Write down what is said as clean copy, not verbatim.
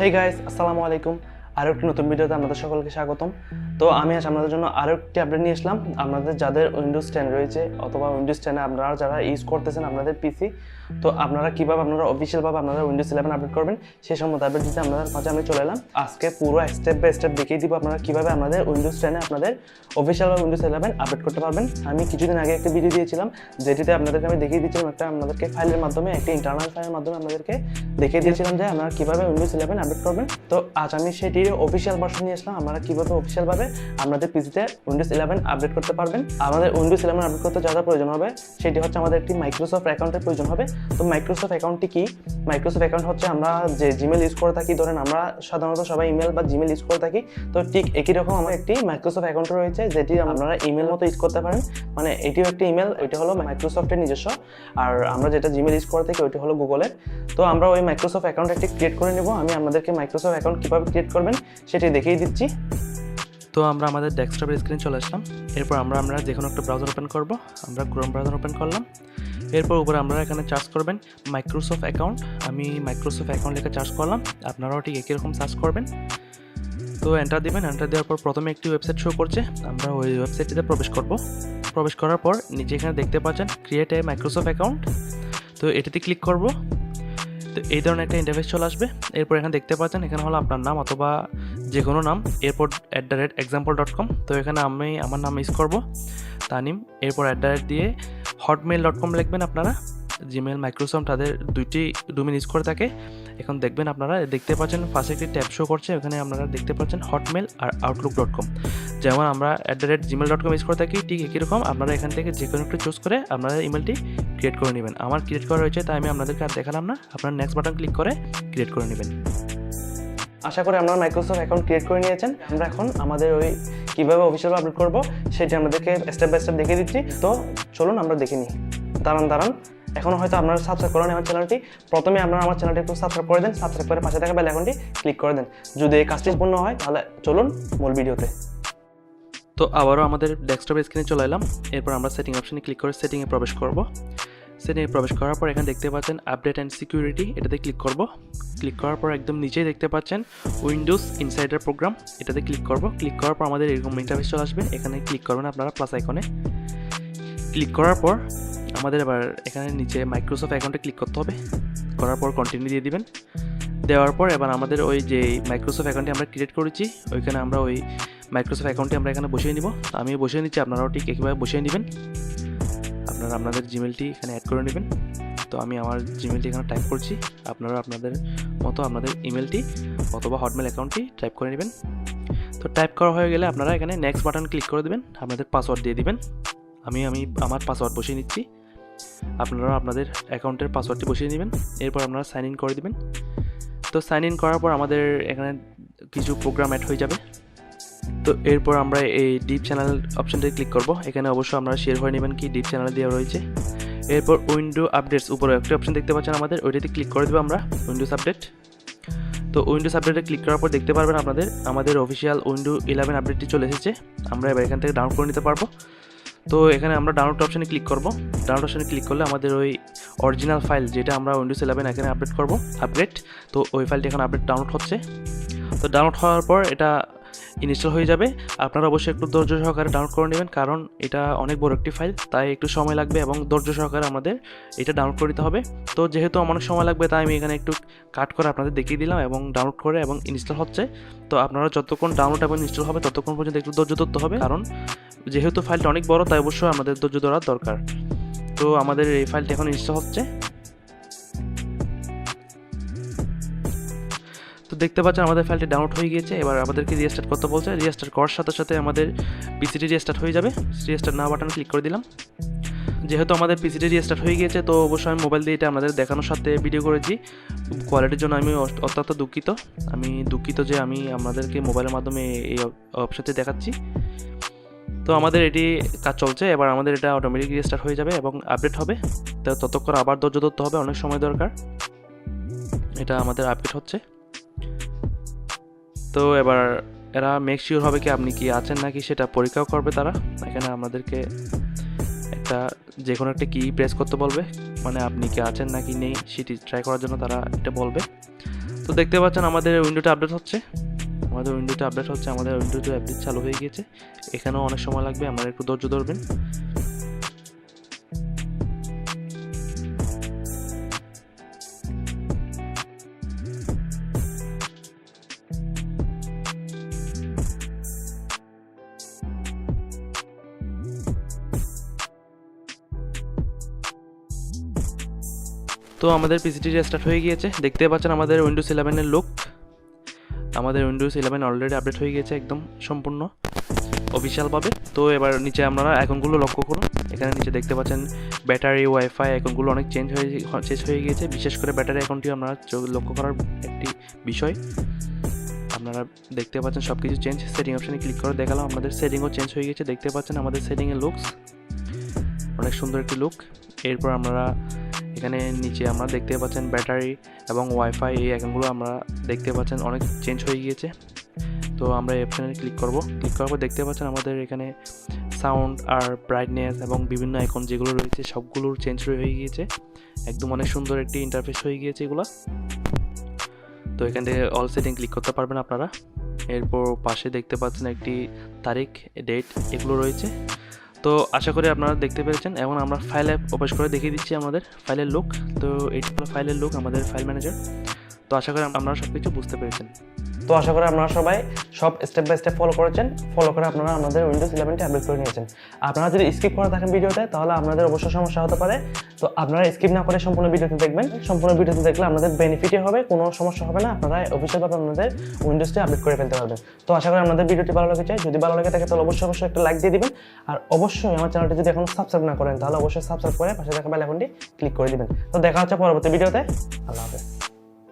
Hey guys, আসসালামু আলাইকুম। আরও একটি নতুন ভিডিওতে আপনাদের সকলকে স্বাগতম। তো আমি আজ আপনাদের জন্য আরও একটি আপডেট নিয়ে আসলাম। আপনাদের যাদের উইন্ডোজ 10 রয়েছে অথবা উইন্ডোজ 10 আপনারা যারা ইউজ করতেছেন আপনাদের পিসি, তো আপনারা কীভাবে আপনারা অফিসিয়ালভাবে আপনারা উইন্ডোজ 11 আপডেট করবেন সেই সম্বন্ধে আপডেট দিতে আপনাদের মাঝে আমি চলে এলাম। আজকে পুরো স্টেপ বাই স্টেপ দেখিয়ে দিব আপনারা কীভাবে আপনাদের উইন্ডোজ 10 আপনাদের অফিসিয়ালভাবে উইন্ডোজ 11 আপডেট করতে পারবেন। আমি কিছুদিন আগে একটা ভিডিও দিয়েছিলাম যেটিতে আপনাদেরকে আমি দেখিয়ে দিয়েছিলাম একটা আপনাদেরকে ফাইলের মাধ্যমে একটা ইন্টারনাল ফাইলের মাধ্যমে আপনাদেরকে দেখিয়ে দিয়েছিলাম যে আপনারা কীভাবে উইন্ডোজ 11 আপডেট করবেন। তো আজ আমি সেটির অফিসিয়াল ভার্সন নিয়ে আসলাম, আপনারা কীভাবে অফিসিয়ালভাবে আপনাদের পিসিতে উইন্ডোজ 11 আপডেট করতে পারবেন। আমাদের উইন্ডোজ 11 আপডেট করতে যা যা প্রয়োজন হবে সেটি হচ্ছে আমাদের একটি মাইক্রোসফট অ্যাকাউন্টের প্রয়োজন হবে। তো মাইক্রোসফট অ্যাকাউন্টটি কি? মাইক্রোসফট অ্যাকাউন্ট হচ্ছে আমরা যে জিমেল ইউজ করে থাকি, ধরেন আমরা সাধারণত সবাই ইমেল বা জিমেল ইউজ করে থাকি, তো ঠিক একই রকম আমার একটি মাইক্রোসফট অ্যাকাউন্ট রয়েছে যেটি আপনারা ইমেল মতো ইউজ করতে পারেন। মানে এটিও একটি ইমেল, ওইটা হলো মাইক্রোসফটের নিজস্ব, আর আমরা যেটা জিমেল ইউজ করে থাকি ওইটা হলো গুগলের। তো আমরা ওই মাইক্রোসফট অ্যাকাউন্ট একটি ক্রিয়েট করে নেব। আমি আপনাদেরকে মাইক্রোসফট অ্যাকাউন্ট কীভাবে ক্রিয়েট করবেন সেটি দেখিয়ে দিচ্ছি। তো আমরা আমাদের ডেস্কটপের স্ক্রিনে চলে আসলাম। এরপর আমরা যে কোনো একটা ব্রাউজার ওপেন করব। আমরা ক্রোম ব্রাউজার ওপেন করলাম। এরপর উপরে আমরা এখানে সার্চ করবেন মাইক্রোসফট অ্যাকাউন্ট। আমি মাইক্রোসফট অ্যাকাউন্ট লিখে সার্চ করলাম, আপনারাও ঠিক একই রকম সার্চ করবেন। তো এন্টার দিবেন। এন্টার দেওয়ার পর প্রথমে একটি ওয়েবসাইট শো করছে, আমরা ওই ওয়েবসাইটটিতে প্রবেশ করব। প্রবেশ করার পর নিচে এখানে দেখতে পাচ্ছেন ক্রিয়েট এ মাইক্রোসফট অ্যাকাউন্ট, তো এটাতে ক্লিক করব। তো এই ধরনের একটা ইন্টারফেস চলে আসবে। এরপর এখানে দেখতে পাচ্ছেন এখানে হলো আপনার নাম অথবা যে কোনো নাম, এরপর @example.com। তো এখানে আমি আমার নাম ইউজ করব, তানিম। এরপর দিয়ে hotmail.com লিখবেন। আপনারা জিমেল মাইক্রোসফট তাদের দুইটি ডোমেইন ইউজ করে থাকে। এখন দেখবেন আপনারা দেখতে পাচ্ছেন ফার্স্টে একটি ট্যাব শো করছে, এখানে আপনারা দেখতে পাচ্ছেন হটমেল আর outlook.com। যেমন আমরা @gmail.com ইউজ করে থাকি ঠিক একই রকম আপনারা এখান থেকে যে কোনো একটা চুজ করে আপনারা ইমেলটি ক্রিয়েট করে নেবেন। আমার ক্রিয়েট করা হয়েছে তাই আমি আপনাদেরকে আর দেখালাম না, আপনারা নেক্সট বাটন ক্লিক করে ক্রিয়েট করে নেবেন। আশা করি আপনারা মাইক্রোসফট অ্যাকাউন্ট ক্রিয়েট করে নিয়েছেন। আমরা এখন আমাদের ওই কীভাবে অফিসিয়াল আপডেট করব সেটি আমাদেরকে স্টেপ বাই স্টেপ দেখিয়ে দিচ্ছি। তো চলুন আমরা দেখে নিই। দাঁড়ান, এখনও হয়তো আপনারা সাবস্ক্রাইব করেন আমার চ্যানেলটি। প্রথমে আপনারা আমার চ্যানেলটি একটু সাবস্ক্রাইব করে দেন, সাবস্ক্রাইব করে পাশে থাকা বেল আইকনটি ক্লিক করে দেন যদি এই কাজটি সম্পূর্ণ হয়। তাহলে চলুন মূল ভিডিওতে। তো আবারও আমাদের ডেস্কটপের স্ক্রিনে চলে এলাম। এরপর আমরা সেটিং অপশনে ক্লিক করে সেটিংয়ে প্রবেশ করব। সেটিংয়ে প্রবেশ করার পর এখানে দেখতে পাচ্ছেন আপডেট অ্যান্ড সিকিউরিটি, এটাতে ক্লিক করব। ক্লিক করার পর একদম নিচেই দেখতে পাচ্ছেন উইন্ডোজ ইনসাইডার প্রোগ্রাম, এটাতে ক্লিক করব। ক্লিক করার পর আমাদের এরকম ইন্টারফেস চলে আসবে। এখানে ক্লিক করবেন আপনারা প্লাস আইকনে। ক্লিক করার পর আমাদের এবার এখানে নিচে মাইক্রোসফট অ্যাকাউন্টে ক্লিক করতে হবে। করার পর কন্টিনিউ দিয়ে দিবেন। দেওয়ার পর এবার আমাদের ওই যে মাইক্রোসফট অ্যাকাউন্টটি আমরা ক্রিয়েট করেছি ওইখানে আমরা ওই মাইক্রোসফট অ্যাকাউন্টটি আমরা এখানে বসিয়ে নিব। আমি বসিয়ে নিচ্ছি, আপনারাও ঠিক একইভাবে বসিয়ে নেবেন। আপনারা আপনাদের জিমেলটি এখানে অ্যাড করে নেবেন। তো আমি আমার জিমেলটি এখানে টাইপ করছি, আপনারা আপনাদের মতো আপনাদের ইমেলটি অথবা হটমেল অ্যাকাউন্টটি টাইপ করে নেবেন। তো টাইপ করা হয়ে গেলে আপনারা এখানে নেক্সট বাটন ক্লিক করে দেবেন, আপনাদের পাসওয়ার্ড দিয়ে দিবেন। আমি আমার পাসওয়ার্ড বসিয়ে নিচ্ছি, আপনারা আপনাদের অ্যাকাউন্টের পাসওয়ার্ডটি বসিয়ে নেবেন। এরপর আপনারা সাইন ইন করে দেবেন। তো সাইন ইন করার পর আমাদের এখানে কিছু প্রোগ্রাম অ্যাড হয়ে যাবে। তো এরপর আমরা এই ডিপ চ্যানেল অপশনটাতে ক্লিক করব। এখানে অবশ্যই আপনারা শেয়ার হয়ে নেবেন কি ডিপ চ্যানেল দেওয়া রয়েছে। এরপর উইন্ডো আপডেটস উপরে একটা অপশন দেখতে পাচ্ছেন আমাদের, ওইটাতে ক্লিক করে দেবো আমরা উইন্ডোজ আপডেট। তো উইন্ডোজ আপডেটে ক্লিক করার পর দেখতে পারবেন আমাদের অফিসিয়াল উইন্ডো 11 আপডেটটি চলে এসেছে। আমরা এবার এখান থেকে ডাউনলোড করে নিতে পারবো। তো এখানে আমরা ডাউনলোড অপশনে ক্লিক করব। ডাউনলোড অপশনে ক্লিক করলে আমাদের ওই অরিজিনাল ফাইল যেটা আমরা উইন্ডোজ 11 এখানে আপডেট করব আপগ্রেড, তো ওই ফাইলটি এখন আপডেট ডাউনলোড হচ্ছে। তো ডাউনলোড হওয়ার পর এটা ইনস্টল হয়ে যাবে। আপনারা অবশ্যই একটু ধৈর্য সহকারে ডাউনলোড করে নেবেন, কারণ এটা অনেক বড় একটি ফাইল, তাই একটু সময় লাগবে এবং ধৈর্য সহকারে আমাদের এটা ডাউনলোড করে দিতে হবে। তো যেহেতু অনেক সময় লাগবে তাই আমি এখানে একটু কাট করে আপনাদের দেখিয়ে দিলাম এবং ডাউনলোড করে এবং ইনস্টল হচ্ছে। তো আপনারা যতক্ষণ ডাউনলোড এবং ইনস্টল হবে ততক্ষণ পর্যন্ত একটু ধৈর্য ধরতে হবে, কারণ যেহেতু ফাইলটা অনেক বড় তাই অবশ্যই আমাদের ধৈর্য ধরা দরকার। তো আমাদের এই ফাইলটি এখন ইনস্টল হচ্ছে। তো দেখতে পাচ্ছেন আমাদের ফাইলটি ডাউনলোড হয়ে গিয়েছে। এবার আমাদেরকে রিস্টার্ট করতে বলছে। রিস্টার্ট করার সাথে সাথে আমাদের পিসিটি রিস্টার্ট হয়ে যাবে। রিস্টার্ট নাও বাটন ক্লিক করে দিলাম। যেহেতু আমাদের পিসিটি রিস্টার্ট হয়ে গিয়েছে তো অবশ্যই আমি মোবাইল দিয়ে এটা আমাদের দেখানোর সাথে ভিডিও করেছি। কোয়ালিটির জন্য আমি অত্যন্ত দুঃখিত। যে আমি আপনাদেরকে মোবাইলের মাধ্যমে এই অপশনটি দেখাচ্ছি। তো আমাদের এটি কাজ চলছে। এবার আমাদের এটা অটোমেটিক রিস্টার্ট হয়ে যাবে এবং আপডেট হবে। তো ততক্ষণ আবার ধৈর্য ধরতে হবে, অনেক সময় দরকার। এটা আমাদের আপডেট হচ্ছে। তো এবার এরা মেক শিওর হবে কি আপনি কি আছেন নাকি সেটা পরীক্ষাও করবে তারা। এখানে আমাদেরকে যে কোনো একটা কি প্রেস করতে বলবে, মানে আপনি কি আছেন নাকি নেই সেটি ট্রাই করার জন্য তারা এটা বলবে। তো তো দেখতে পাচ্ছেন আমাদের উইন্ডোটা আপডেট হচ্ছে, আমাদের উইন্ডোতে আপডেট চালু হয়ে গিয়েছে। এখানেও অনেক সময় লাগবে, আপনারা একটু ধৈর্য ধরবেন। তো আমাদের পিসিটি রেস্টার্ট হয়ে গিয়েছে, দেখতে পাচ্ছেন আমাদের উইন্ডোজ 11-এর লুক। আমাদের উইন্ডোজ 11 অলরেডি আপডেট হয়ে গেছে একদম সম্পূর্ণ অফিসিয়ালভাবে। তো এবার নিচে আপনারা আইকনগুলো লক্ষ্য করুন, এখানে নিচে দেখতে পাচ্ছেন ব্যাটারি, ওয়াইফাই আইকনগুলো অনেক চেঞ্জ হয়ে গিয়েছে। বিশেষ করে ব্যাটারি আইকনটি আপনারা লক্ষ্য করার একটি বিষয়। আপনারা দেখতে পাচ্ছেন সব কিছু চেঞ্জ। সেটিং অপশানে ক্লিক করে দেখালাম, আমাদের সেটিংও চেঞ্জ হয়ে গেছে। দেখতে পাচ্ছেন আমাদের সেটিংয়ের লুকস অনেক সুন্দর একটি লুক। এরপর আমরা এখানে নিচে আমরা দেখতে পাচ্ছেন ব্যাটারি এবং ওয়াইফাই এই আইকনগুলো আমরা দেখতে পাচ্ছেন অনেক চেঞ্জ হয়ে গিয়েছে। তো আমরা এই অপশানে ক্লিক করার পর দেখতে পাচ্ছেন আমাদের এখানে সাউন্ড আর ব্রাইটনেস এবং বিভিন্ন আইকন যেগুলো রয়েছে সবগুলোর চেঞ্জ হয়ে গিয়েছে। একদম অনেক সুন্দর একটি ইন্টারফেস হয়ে গিয়েছে এগুলো। তো এখান থেকে অল সেটিং ক্লিক করতে পারবেন আপনারা। এরপর পাশে দেখতে পাচ্ছেন একটি তারিখ, ডেট এগুলো রয়েছে। তো আশা করি আপনারা দেখতে পেরেছেন। এখন আমরা ফাইলে প্রবেশ করে দেখিয়ে দিচ্ছি আমাদের ফাইলের লুক। তো এইটা হলো ফাইলের লুক, আমাদের ফাইল ম্যানেজার। তো আশা করি আপনারা সব কিছু বুঝতে পেরেছেন। তো আশা করি আপনারা সবাই সব স্টেপ বাই স্টেপ ফলো করেছেন, ফলো করে আপনারা আমাদের উইন্ডোজ 11টি আপডেট করে নিয়েছেন। আপনারা যদি স্কিপ করে থাকেন ভিডিওতে তাহলে আপনাদের অবশ্যই সমস্যা হতে পারে। তো আপনারা স্কিপ না করে সম্পূর্ণ ভিডিওটি দেখবেন। সম্পূর্ণ ভিডিওটি দেখলে আপনাদের বেনিফিটই হবে, কোনো সমস্যা হবে না। আপনারা অফিসিয়ালভাবে আপনাদের উইন্ডোজটি আপডেট করে ফেলতে পারবেন। তো আশা করি আপনাদের ভিডিওটি ভালো লেগেছে। যদি ভালো লেগে থাকে তাহলে অবশ্যই একটা লাইক দিয়ে দিবেন। আর অবশ্যই আমার চ্যানেলটি যদি এখন সাবস্ক্রাইব না করেন তাহলে অবশ্যই সাবস্ক্রাইব করে পাশে থাকা বেল আইকনটি ক্লিক করে দিবেন। তো দেখা হচ্ছে পরবর্তী ভিডিওতে। আল্লাহ হাফেজ।